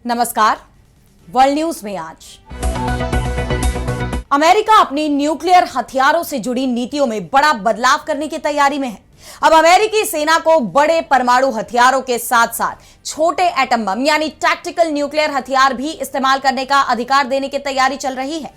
नमस्कार। World news में आज अमेरिका अपनी न्यूक्लियर हथियारों से जुड़ी नीतियों में बड़ा बदलाव करने की तैयारी में है। अब अमेरिकी सेना को बड़े परमाणु हथियारों के साथ साथ छोटे एटम बम यानी टैक्टिकल न्यूक्लियर हथियार भी इस्तेमाल करने का अधिकार देने की तैयारी चल रही है।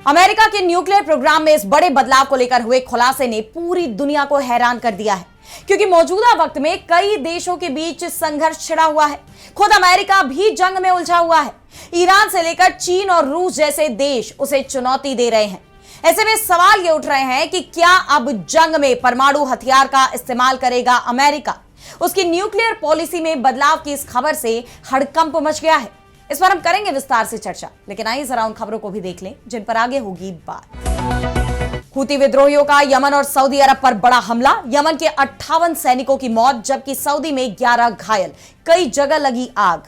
अमेरिका के न्यूक्लियर प्रोग्राम में इस बड़े बदलाव को लेकर हुए खुलासे ने पूरी दुनिया को हैरान कर दिया है, क्योंकि मौजूदा वक्त में कई देशों के बीच संघर्ष छिड़ा हुआ है। खुद अमेरिका भी जंग में उलझा हुआ है। ईरान से लेकर चीन और रूस जैसे देश उसे चुनौती दे रहे हैं। ऐसे में सवाल ये उठ रहे हैं कि क्या अब जंग में परमाणु हथियार का इस्तेमाल करेगा अमेरिका? उसकी न्यूक्लियर पॉलिसी में बदलाव की इस खबर से हड़कंप मच गया है। इस पर हम करेंगे विस्तार से चर्चा, लेकिन आइए जरा उन खबरों को भी देख लें जिन पर आगे होगी बात। हूती विद्रोहियों का यमन और सऊदी अरब पर बड़ा हमला। यमन के 58 सैनिकों की मौत, जबकि सऊदी में 11 घायल, कई जगह लगी आग।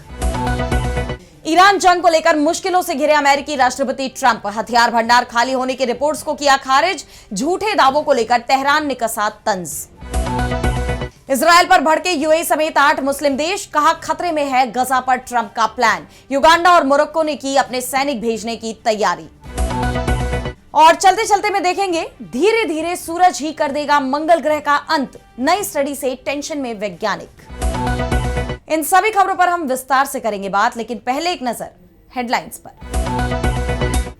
ईरान जंग को लेकर मुश्किलों से घिरे अमेरिकी राष्ट्रपति ट्रंप हथियार भंडार खाली होने की रिपोर्ट्स को किया खारिज। झूठे दावों को लेकर तेहरान ने कसा तंज। इजरायल पर भड़के यूएई समेत 8 मुस्लिम देश, कहा खतरे में है गजा पर ट्रंप का प्लान। युगांडा और मोरक्को ने की अपने सैनिक भेजने की तैयारी। और चलते चलते में देखेंगे, धीरे धीरे सूरज ही कर देगा मंगल ग्रह का अंत। नई स्टडी से टेंशन में वैज्ञानिक। इन सभी खबरों पर हम विस्तार से करेंगे बात, लेकिन पहले एक नजर हेडलाइंस पर।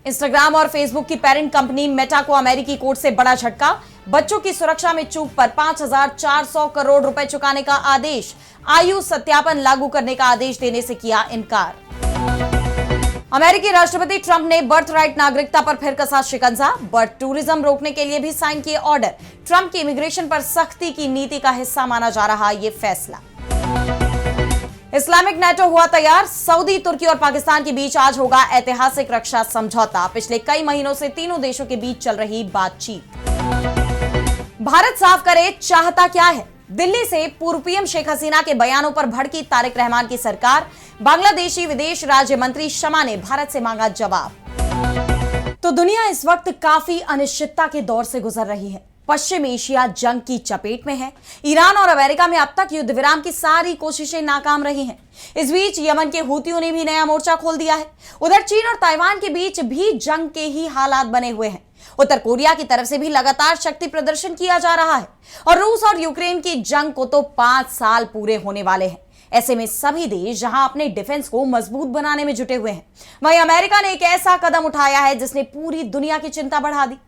इंस्टाग्राम और फेसबुक की पेरेंट कंपनी मेटा को अमेरिकी कोर्ट से बड़ा झटका। बच्चों की सुरक्षा में चूक पर 5,400 करोड़ रुपए चुकाने का आदेश। आयु सत्यापन लागू करने का आदेश देने से किया इनकार। अमेरिकी राष्ट्रपति ट्रंप ने बर्थ राइट नागरिकता पर फिर कसा शिकंजा। बर्थ टूरिज्म रोकने के लिए भी साइन किए ऑर्डर। ट्रंप की इमिग्रेशन पर सख्ती की नीति का हिस्सा माना जा रहा यह फैसला। इस्लामिक नेटो हुआ तैयार। सऊदी, तुर्की और पाकिस्तान के बीच आज होगा ऐतिहासिक रक्षा समझौता। पिछले कई महीनों से तीनों देशों के बीच चल रही बातचीत। भारत साफ करे चाहता क्या है। दिल्ली से पूर्व पीएम शेख हसीना के बयानों पर भड़की तारिक रहमान की सरकार। बांग्लादेशी विदेश राज्य मंत्री शमा ने भारत से मांगा जवाब। तो दुनिया इस वक्त काफी अनिश्चितता के दौर से गुजर रही है। पश्चिम एशिया जंग की चपेट में है। ईरान और अमेरिका में अब तक युद्ध विराम की सारी कोशिशें नाकाम रही हैं। इस बीच यमन के हूतियों ने भी नया मोर्चा खोल दिया है। उधर चीन और ताइवान के बीच भी जंग के ही हालात बने हुए हैं। उत्तर कोरिया की तरफ से भी लगातार शक्ति प्रदर्शन किया जा रहा है। और रूस और यूक्रेन की जंग को तो 5 साल पूरे होने वाले हैं। ऐसे में सभी देश जहां अपने डिफेंस को मजबूत बनाने में जुटे हुए हैं, वहीं अमेरिका ने एक ऐसा कदम उठाया है जिसने पूरी दुनिया की चिंता बढ़ा दी।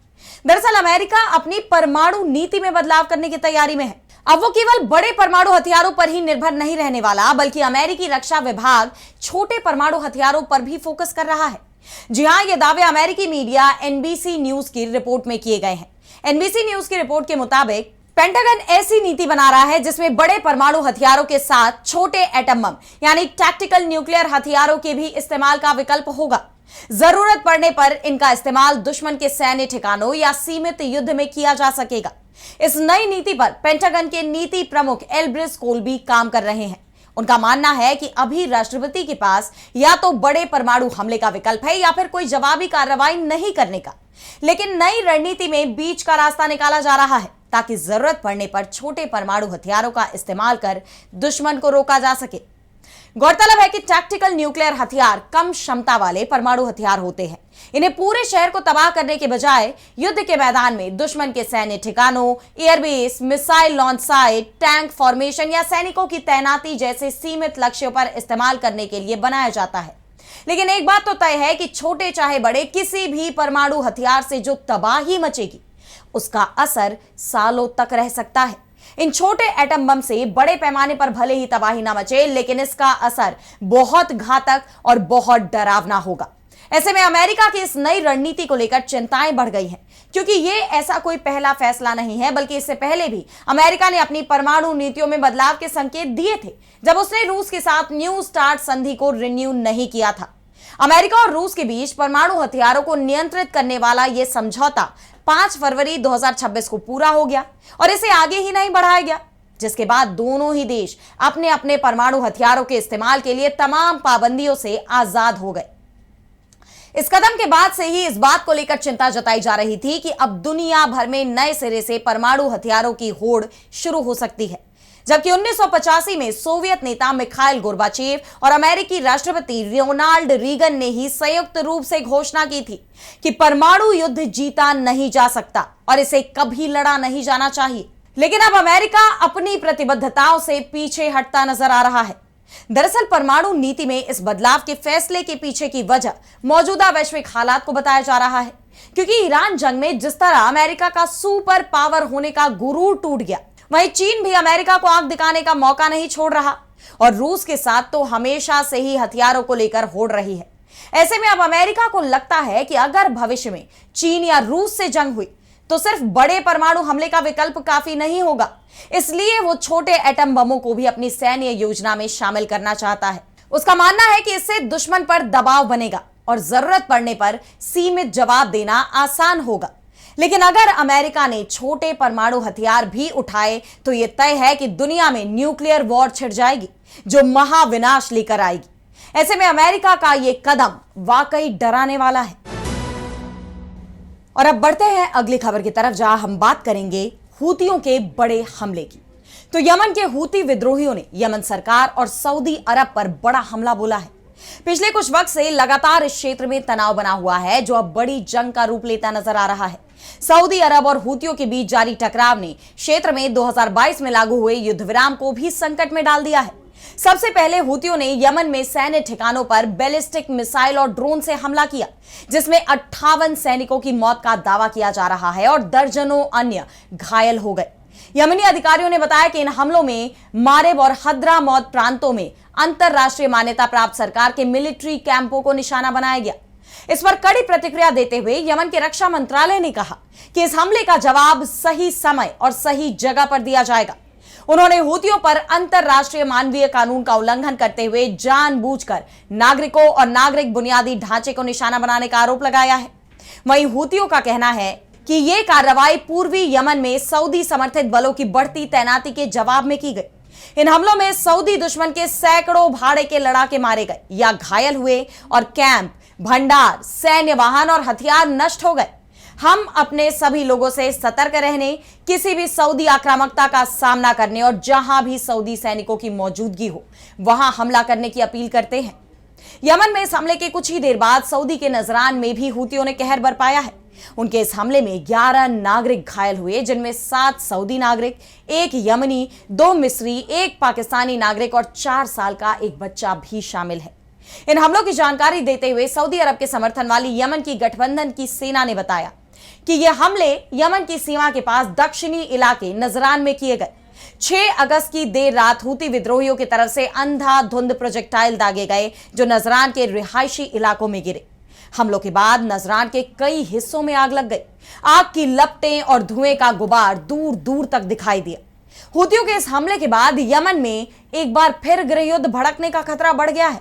दरअसल अमेरिका अपनी परमाणु नीति में बदलाव करने की तैयारी में है। अब वो केवल बड़े परमाणु हथियारों पर ही निर्भर नहीं रहने वाला, बल्कि अमेरिकी रक्षा विभाग छोटे परमाणु हथियारों पर भी फोकस कर रहा है। जी हां, ये दावे अमेरिकी मीडिया एनबीसी न्यूज की रिपोर्ट में किए गए हैं। एनबीसी न्यूज की रिपोर्ट के मुताबिक पेंटागन ऐसी नीति बना रहा है जिसमें बड़े परमाणु हथियारों के साथ छोटे एटम बम यानी टैक्टिकल न्यूक्लियर हथियारों के भी इस्तेमाल का विकल्प होगा। जरूरत पड़ने पर इनका इस्तेमाल दुश्मन के सैन्य ठिकानों या सीमित युद्ध में किया जा सकेगा। इस नई नीति पर पेंटागन के नीति प्रमुख एल्ब्रिस कोल भी काम कर रहे हैं। उनका मानना है कि अभी राष्ट्रपति के पास या तो बड़े परमाणु हमले का विकल्प है या फिर कोई जवाबी कार्रवाई नहीं करने का। लेकिन नई रणनीति में बीच का रास्ता निकाला जा रहा है, ताकि जरूरत पड़ने पर छोटे परमाणु हथियारों का इस्तेमाल कर दुश्मन को रोका जा सके। गौरतलब है कि टैक्टिकल न्यूक्लियर हथियार कम क्षमता वाले परमाणु हथियार होते हैं। इन्हें पूरे शहर को तबाह करने के बजाय युद्ध के मैदान में दुश्मन के सैन्य ठिकानों, airbase, missile launch site, tank formation या सैनिकों की तैनाती जैसे सीमित लक्ष्यों पर इस्तेमाल करने के लिए बनाया जाता है। लेकिन एक बात तो तय है कि छोटे चाहे बड़े किसी भी परमाणु हथियार से जो तबाही मचेगी उसका असर सालों तक रह सकता है। इन छोटे एटम बम से बड़े पैमाने पर भले ही तबाही ना मचे, लेकिन इसका असर बहुत घातक और बहुत डरावना होगा। ऐसे में अमेरिका की इस नई रणनीति को लेकर चिंताएं बढ़ गई हैं, क्योंकि ये ऐसा कोई पहला फैसला नहीं है, बल्कि इससे पहले भी अमेरिका ने अपनी परमाणु नीतियों में बदलाव के संकेत दिए थे, जब उसने रूस के साथ न्यू स्टार्ट संधि को रिन्यू नहीं किया था। अमेरिका और रूस के बीच परमाणु हथियारों को नियंत्रित करने वाला यह समझौता 5 फरवरी 2026 को पूरा हो गया और इसे आगे ही नहीं बढ़ाया गया, जिसके बाद दोनों ही देश अपने अपने परमाणु हथियारों के इस्तेमाल के लिए तमाम पाबंदियों से आजाद हो गए। इस कदम के बाद से ही इस बात को लेकर चिंता जताई जा रही थी कि अब दुनिया भर में नए सिरे से परमाणु हथियारों की होड़ शुरू हो सकती है। जबकि 1985 में सोवियत नेता मिखाइल गोर्बाचेव और अमेरिकी राष्ट्रपति रोनाल्ड रीगन ने ही संयुक्त रूप से घोषणा की थी कि परमाणु युद्ध जीता नहीं जा सकता और इसे कभी लड़ा नहीं जाना चाहिए। लेकिन अब अमेरिका अपनी प्रतिबद्धताओं से पीछे हटता नजर आ रहा है। दरअसल परमाणु नीति में इस बदलाव के फैसले के पीछे की वजह मौजूदा वैश्विक हालात को बताया जा रहा है, क्योंकि ईरान जंग में जिस तरह अमेरिका का सुपर पावर होने का गुरूर टूट गया, वहीं चीन भी अमेरिका को आंख दिखाने का मौका नहीं छोड़ रहा और रूस के साथ तो हमेशा से ही हथियारों को लेकर होड़ रही है। ऐसे में अब अमेरिका को लगता है कि अगर भविष्य में चीन या रूस से जंग हुई तो सिर्फ बड़े परमाणु हमले का विकल्प काफी नहीं होगा, इसलिए वो छोटे एटम बमों को भी अपनी सैन्य योजना में शामिल करना चाहता है। उसका मानना है कि इससे दुश्मन पर दबाव बनेगा और जरूरत पड़ने पर सीमित जवाब देना आसान होगा। लेकिन अगर अमेरिका ने छोटे परमाणु हथियार भी उठाए तो यह तय है कि दुनिया में न्यूक्लियर वॉर छिड़ जाएगी, जो महाविनाश लेकर आएगी। ऐसे में अमेरिका का यह कदम वाकई डराने वाला है। और अब बढ़ते हैं अगली खबर की तरफ, जहां हम बात करेंगे हूतियों के बड़े हमले की। तो यमन के हूती विद्रोहियों ने यमन सरकार और सऊदी अरब पर बड़ा हमला बोला है। पिछले कुछ वक्त से लगातार इस क्षेत्र में तनाव बना हुआ है, जो अब बड़ी जंग का रूप लेता नजर आ रहा है। सऊदी अरब और हूतियों के बीच जारी टकराव ने क्षेत्र में 2022 में लागू हुए युद्ध विराम को भी संकट में डाल दिया है। सबसे पहले हूतियों ने यमन में सैन्य ठिकानों पर बैलिस्टिक मिसाइल और ड्रोन से हमला किया, जिसमें 58 सैनिकों की मौत का दावा किया जा रहा है और दर्जनों अन्य घायल हो गए। यमनी अधिकारियों ने बताया कि इन हमलों में मारेब और हद्रामौत प्रांतों में अंतरराष्ट्रीय मान्यता प्राप्त सरकार के मिलिट्री कैंपों को निशाना बनाया गया। इस पर कड़ी प्रतिक्रिया देते हुए यमन के रक्षा मंत्रालय ने कहा कि इस हमले का जवाब सही समय और सही जगह पर दिया जाएगा। उन्होंने हूतियों पर अंतरराष्ट्रीय मानवीय कानून का उल्लंघन करते हुए जानबूझकर नागरिकों और नागरिक बुनियादी ढांचे को निशाना बनाने का आरोप लगाया है। वहीं हूतियों का कहना है कि यह कार्रवाई पूर्वी यमन में सऊदी समर्थित बलों की बढ़ती तैनाती के जवाब में की गई। इन हमलों में सऊदी दुश्मन के सैकड़ों भाड़े के लड़ाके मारे गए या घायल हुए और कैंप, भंडार, सैन्य वाहन और हथियार नष्ट हो गए। हम अपने सभी लोगों से सतर्क रहने, किसी भी सऊदी आक्रामकता का सामना करने और जहां भी सऊदी सैनिकों की मौजूदगी हो वहां हमला करने की अपील करते हैं। यमन में इस हमले के कुछ ही देर बाद सऊदी के नजरान में भी हूतियों ने कहर बरपाया है। उनके इस हमले में 11 नागरिक घायल हुए, जिनमें 7 सऊदी नागरिक, 1 यमनी, 2 मिस्री, 1 पाकिस्तानी नागरिक और 4 साल का एक बच्चा भी शामिल है। इन हमलों की जानकारी देते हुए सऊदी अरब के समर्थन वाली यमन की गठबंधन की सेना ने बताया कि ये हमले यमन की सीमा के पास दक्षिणी इलाके नजरान में किए गए। 6 अगस्त की देर रात हूती विद्रोहियों की तरफ से अंधाधुंध प्रोजेक्टाइल दागे गए, जो नजरान के रिहायशी इलाकों में गिरे। हमलों के बाद नजरान के कई हिस्सों में आग लग गई। आग की लपटें और धुएं का गुबार दूर दूर तक दिखाई दिया। हूतियों के इस हमले के बाद यमन में एक बार फिर गृहयुद्ध भड़कने का खतरा बढ़ गया है।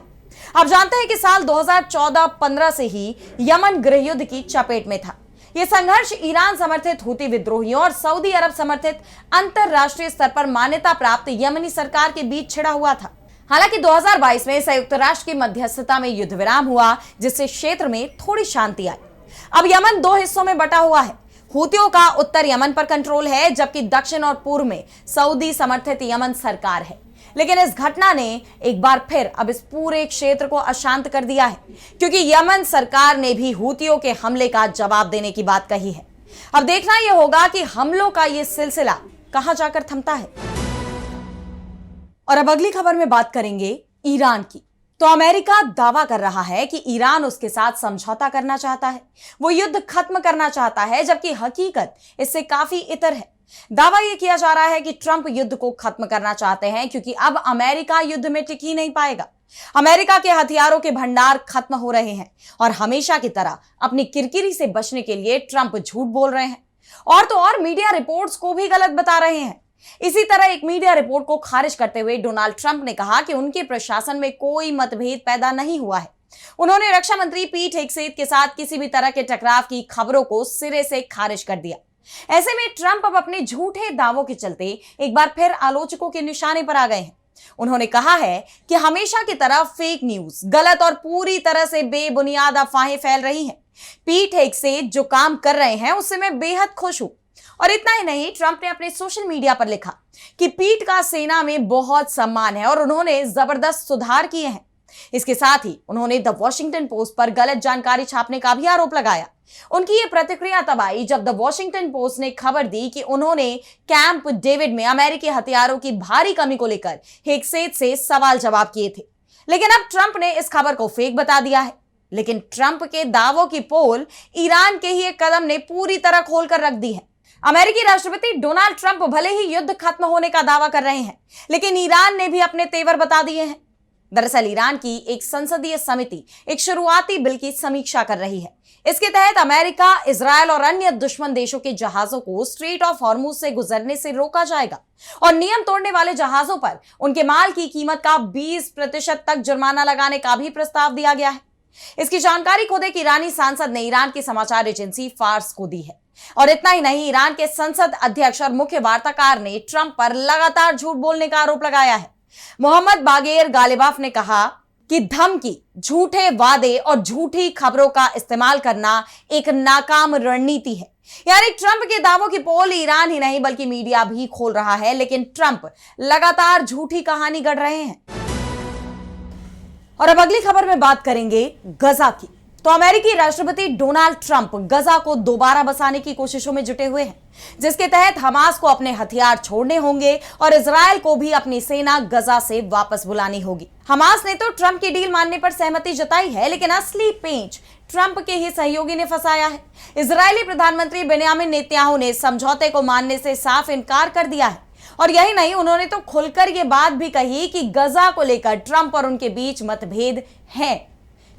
आप जानते हैं कि साल 2014-15 से ही यमन गृहयुद्ध की चपेट में था। यह संघर्ष ईरान समर्थित हूती विद्रोहियों और सऊदी अरब समर्थित अंतरराष्ट्रीय स्तर पर मान्यता प्राप्त यमनी सरकार के बीच छिड़ा हुआ था। हालांकि 2022 में संयुक्त राष्ट्र की मध्यस्थता में युद्ध विराम हुआ, जिससे क्षेत्र में थोड़ी शांति आई। अब यमन 2 हिस्सों में बटा हुआ है। हूतियों का उत्तर यमन पर कंट्रोल है, जबकि दक्षिण और पूर्व में सऊदी समर्थित यमन सरकार है। लेकिन इस घटना ने एक बार फिर अब इस पूरे क्षेत्र को अशांत कर दिया है, क्योंकि यमन सरकार ने भी हूतियों के हमले का जवाब देने की बात कही है। अब देखना यह होगा कि हमलों का यह सिलसिला कहां जाकर थमता है। और अब अगली खबर में बात करेंगे ईरान की। तो अमेरिका दावा कर रहा है कि ईरान उसके साथ समझौता करना चाहता है, वो युद्ध खत्म करना चाहता है, जबकि हकीकत इससे काफी इतर है। दावा यह किया जा रहा है कि ट्रंप युद्ध को खत्म करना चाहते हैं, क्योंकि अब अमेरिका युद्ध में टिक ही नहीं पाएगा। अमेरिका के हथियारों के भंडार खत्म हो रहे हैं और हमेशा की तरह अपनी किरकिरी से बचने के लिए ट्रंप झूठ बोल रहे हैं और तो और मीडिया रिपोर्ट्स को भी गलत बता रहे हैं। इसी तरह एक मीडिया रिपोर्ट को खारिज करते हुए डोनाल्ड ट्रंप ने कहा कि उनके प्रशासन में कोई मतभेद पैदा नहीं हुआ है। उन्होंने रक्षा मंत्री पीट हेगसेथ के साथ किसी भी तरह के टकराव की खबरों को सिरे से खारिज कर दिया। ऐसे में ट्रंप अब अपने झूठे दावों के चलते एक बार फिर आलोचकों के निशाने पर आ गए हैं। उन्होंने कहा है कि हमेशा की तरह फेक न्यूज, गलत और पूरी तरह से बेबुनियाद अफवाहें फैल रही हैं। पीट हेग्सेट जो काम कर रहे हैं उससे मैं बेहद खुश हूं। और इतना ही नहीं, ट्रंप ने अपने सोशल मीडिया पर लिखा कि पीट का सेना में बहुत सम्मान है और उन्होंने जबरदस्त सुधार किए हैं। इसके साथ ही उन्होंने द वॉशिंगटन पोस्ट पर गलत जानकारी छापने का भी आरोप लगाया। उनकी ये प्रतिक्रिया तब आई जब द वॉशिंगटन पोस्ट ने खबर दी कि उन्होंने कैंप डेविड में अमेरिकी हथियारों की भारी कमी को लेकर हेग्सेट से सवाल जवाब किए थे। लेकिन अब ट्रंप ने इस खबर को फेक बता दिया है। लेकिन ट्रंप के दावों की पोल ईरान के ही एक कदम ने पूरी तरह खोलकर रख दी है। अमेरिकी राष्ट्रपति डोनाल्ड ट्रंप भले ही युद्ध खत्म होने का दावा कर रहे हैं, लेकिन ईरान ने भी अपने तेवर बता दिए हैं। दरअसल ईरान की एक संसदीय समिति एक शुरुआती बिल की समीक्षा कर रही है। इसके तहत अमेरिका, इजरायल और अन्य दुश्मन देशों के जहाजों को स्ट्रेट ऑफ हॉर्मुज से गुजरने से रोका जाएगा और नियम तोड़ने वाले जहाजों पर उनके माल की कीमत का 20% तक जुर्माना लगाने का भी प्रस्ताव दिया गया है। इसकी जानकारी खुद एक ईरानी सांसद ने ईरान की समाचार एजेंसी फार्स को दी है। और इतना ही नहीं, ईरान के संसद अध्यक्ष और मुख्य वार्ताकार ने ट्रंप पर लगातार झूठ बोलने का आरोप लगाया है। मोहम्मद बागेर गालिबाफ ने कहा कि धमकी, झूठे वादे और झूठी खबरों का इस्तेमाल करना एक नाकाम रणनीति है। यानी ट्रंप के दावों की पोल ईरान ही नहीं बल्कि मीडिया भी खोल रहा है, लेकिन ट्रंप लगातार झूठी कहानी गढ़ रहे हैं। और अब अगली खबर में बात करेंगे गजा की। तो अमेरिकी राष्ट्रपति डोनाल्ड ट्रंप गजा को दोबारा बसाने की कोशिशों में जुटे हुए हैं, जिसके तहत हमास को अपने हथियार छोड़ने होंगे और इजरायल को भी अपनी सेना गजा से वापस बुलानी होगी। हमास ने तो ट्रंप की डील मानने पर सहमति जताई है, लेकिन असली पेंच ट्रंप के ही सहयोगी ने फंसाया है। इजरायली प्रधानमंत्री बेन्यामिन नेतन्याहू ने समझौते को मानने से साफ इनकार कर दिया है। और यही नहीं, उन्होंने तो खुलकर यह बात भी कही कि गजा को लेकर ट्रंप और उनके बीच मतभेद है।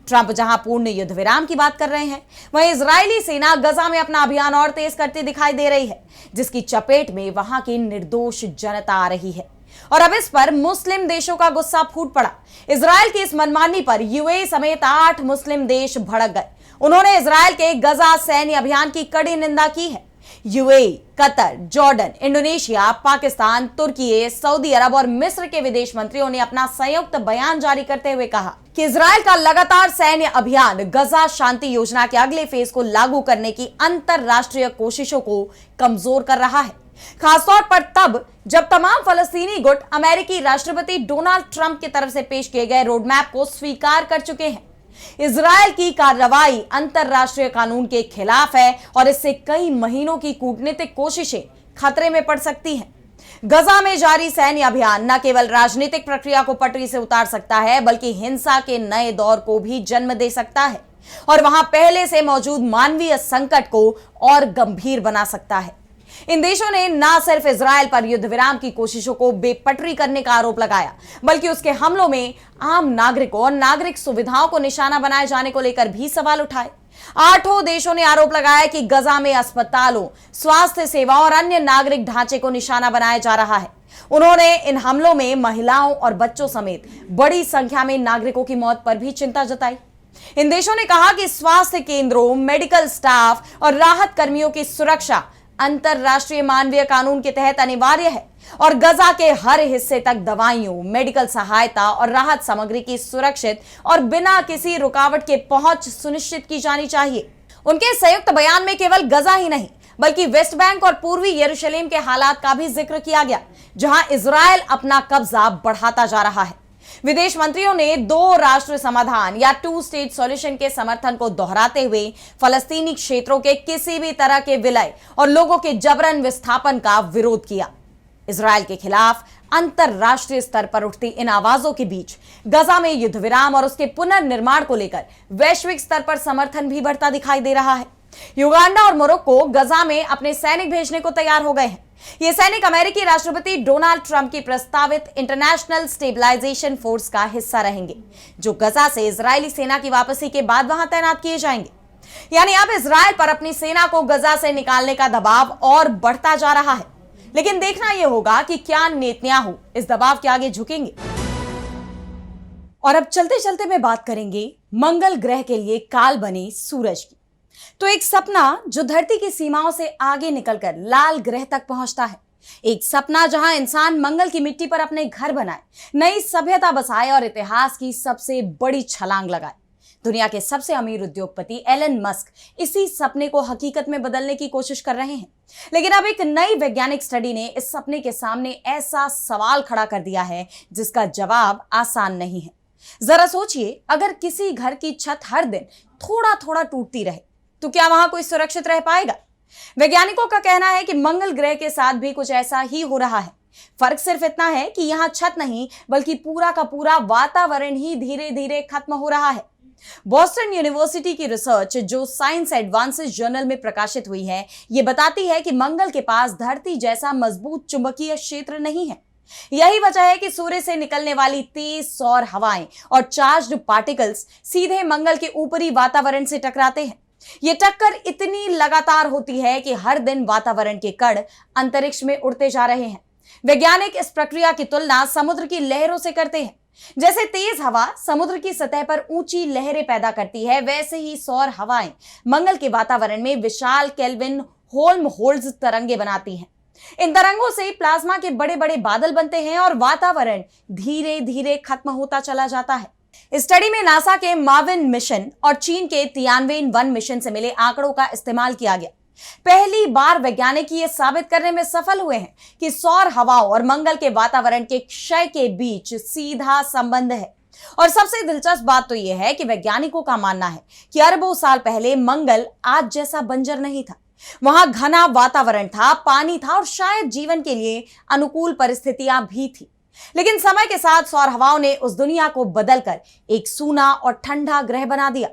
ट्रंप जहां पूर्ण युद्ध विराम की बात कर रहे हैं, वहीं इजरायली सेना गजा में अपना अभियान और तेज करती दिखाई दे रही है, जिसकी चपेट में वहां की निर्दोष जनता आ रही है। और अब इस पर मुस्लिम देशों का गुस्सा फूट पड़ा। इजरायल की इस मनमानी पर यूएई समेत 8 मुस्लिम देश भड़क गए। उन्होंने इजरायल के गजा सैन्य अभियान की कड़ी निंदा की है। UAE, Qatar, Jordan, Indonesia, Pakistan, तुर्की, सऊदी अरब और मिस्र के विदेश मंत्रियों ने अपना संयुक्त बयान जारी करते हुए कहा कि इजरायल का लगातार सैन्य अभियान गजा शांति योजना के अगले फेज को लागू करने की अंतरराष्ट्रीय कोशिशों को कमजोर कर रहा है, खासतौर पर तब जब तमाम फलस्तीनी गुट अमेरिकी राष्ट्रपति डोनाल्ड ट्रंप की तरफ से पेश किए गए रोडमैप को स्वीकार कर चुके हैं। इजरायल की कार्रवाई अंतरराष्ट्रीय कानून के खिलाफ है और इससे कई महीनों की कूटनीतिक कोशिशें खतरे में पड़ सकती हैं। गजा में जारी सैन्य अभियान न केवल राजनीतिक प्रक्रिया को पटरी से उतार सकता है, बल्कि हिंसा के नए दौर को भी जन्म दे सकता है और वहां पहले से मौजूद मानवीय संकट को और गंभीर बना सकता है। इन देशों ने न सिर्फ इजरायल पर युद्ध विराम की कोशिशों को बेपटरी करने का आरोप लगाया, बल्कि उसके हमलों में आम नागरिकों और नागरिक सुविधाओं को निशाना बनाए जाने को लेकर भी सवाल उठाए। 8 देशों ने आरोप लगाया कि गजा में अस्पतालों, स्वास्थ्य सेवाओं और अन्य नागरिक ढांचे को निशाना बनाया जा रहा है। उन्होंने इन हमलों में महिलाओं और बच्चों समेत बड़ी संख्या में नागरिकों की मौत पर भी चिंता जताई। इन देशों ने कहा कि स्वास्थ्य केंद्रों, मेडिकल स्टाफ और राहत कर्मियों की सुरक्षा अंतरराष्ट्रीय मानवीय कानून के तहत अनिवार्य है और गजा के हर हिस्से तक दवाइयों, मेडिकल सहायता और राहत सामग्री की सुरक्षित और बिना किसी रुकावट के पहुंच सुनिश्चित की जानी चाहिए। उनके संयुक्त बयान में केवल गजा ही नहीं बल्कि वेस्ट बैंक और पूर्वी यरूशलेम के हालात का भी जिक्र किया गया, जहां इजरायल अपना कब्जा बढ़ाता जा रहा है। विदेश मंत्रियों ने 2 राष्ट्र समाधान या 2 स्टेट सॉल्यूशन के समर्थन को दोहराते हुए फलस्तीनी क्षेत्रों के किसी भी तरह के विलय और लोगों के जबरन विस्थापन का विरोध किया। इजरायल के खिलाफ अंतरराष्ट्रीय स्तर पर उठती इन आवाजों के बीच गजा में युद्ध विराम और उसके पुनर्निर्माण को लेकर वैश्विक स्तर पर समर्थन भी बढ़ता दिखाई दे रहा है। युगांडा और मोरक्को गजा में अपने सैनिक भेजने को तैयार हो गए हैं। ये सैनिक अमेरिकी राष्ट्रपति डोनाल्ड ट्रंप की प्रस्तावित इंटरनेशनल स्टेबलाइजेशन फोर्स का हिस्सा रहेंगे, जो गजा से इजरायली सेना की वापसी के बाद वहां तैनात किए जाएंगे। यानी अब इजरायल पर अपनी सेना को गजा से निकालने का दबाव और बढ़ता जा रहा है। लेकिन देखना यह होगा कि क्या नेतन्याहू इस दबाव के आगे झुकेंगे। और अब चलते चलते में बात करेंगे मंगल ग्रह के लिए काल बने सूरज की। तो एक सपना जो धरती की सीमाओं से आगे निकलकर लाल ग्रह तक पहुंचता है, एक सपना जहां इंसान मंगल की मिट्टी पर अपने घर बनाए, नई सभ्यता बसाए और इतिहास की सबसे बड़ी छलांग लगाए। दुनिया के सबसे अमीर उद्योगपति एलन मस्क इसी सपने को हकीकत में बदलने की कोशिश कर रहे हैं। लेकिन अब एक नई वैज्ञानिक स्टडी ने इस सपने के सामने ऐसा सवाल खड़ा कर दिया है जिसका जवाब आसान नहीं है। जरा सोचिए, अगर किसी घर की छत हर दिन थोड़ा थोड़ा टूटती रहे तो क्या वहां कोई सुरक्षित रह पाएगा? वैज्ञानिकों का कहना है कि मंगल ग्रह के साथ भी कुछ ऐसा ही हो रहा है। फर्क सिर्फ इतना है कि यहां छत नहीं बल्कि पूरा का पूरा वातावरण ही धीरे धीरे खत्म हो रहा है। बॉस्टन यूनिवर्सिटी की रिसर्च जो साइंस एडवांसेस जर्नल में प्रकाशित हुई है, यह बताती है कि मंगल के पास धरती जैसा मजबूत चुंबकीय क्षेत्र नहीं है। यही वजह है कि सूर्य से निकलने वाली तेज सौर हवाएं और चार्ज्ड पार्टिकल्स सीधे मंगल के ऊपरी वातावरण से टकराते हैं। ये टक्कर इतनी लगातार होती है कि हर दिन वातावरण के कण अंतरिक्ष में उड़ते जा रहे हैं। वैज्ञानिक इस प्रक्रिया की तुलना समुद्र की लहरों से करते हैं। जैसे तेज हवा समुद्र की सतह पर ऊंची लहरें पैदा करती है, वैसे ही सौर हवाएं मंगल के वातावरण में विशाल केल्विन हेल्महोल्ट्ज तरंगे बनाती हैं। इन तरंगों से प्लाज्मा के बड़े बड़े बादल बनते हैं और वातावरण धीरे धीरे खत्म होता चला जाता है। इस स्टडी में नासा के माविन मिशन और चीन के तियानवेन 1 मिशन से मिले आंकड़ों का इस्तेमाल किया गया। पहली बार वैज्ञानिक ये साबित करने में सफल हुए हैं कि सौर हवाओं और मंगल के वातावरण के क्षय के बीच सीधा संबंध है। और सबसे दिलचस्प बात तो यह है कि वैज्ञानिकों का मानना है कि अरबों साल पहले मंगल आज जैसा बंजर नहीं था। वहां घना वातावरण था, पानी था और शायद जीवन के लिए अनुकूल परिस्थितियां भी थी। लेकिन समय के साथ सौर हवाओं ने उस दुनिया को बदलकर एक सूना और ठंडा ग्रह बना दिया।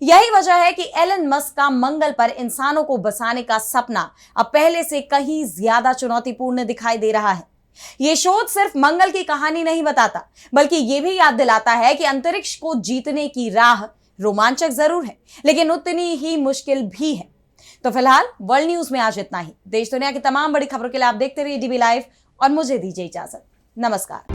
यही वजह है कि एलन मस्क का मंगल पर इंसानों को बसाने का सपना अब पहले से कहीं ज्यादा चुनौतीपूर्ण दिखाई दे रहा है। यह शोध सिर्फ मंगल की कहानी नहीं बताता, बल्कि यह भी याद दिलाता है कि अंतरिक्ष को जीतने की राह रोमांचक जरूर है, लेकिन उतनी ही मुश्किल भी है। तो फिलहाल वर्ल्ड न्यूज में आज इतना ही। देश दुनिया की तमाम बड़ी खबरों के लिए आप देखते रहिए डीबी लाइव और मुझे दीजिए इजाजत। नमस्कार।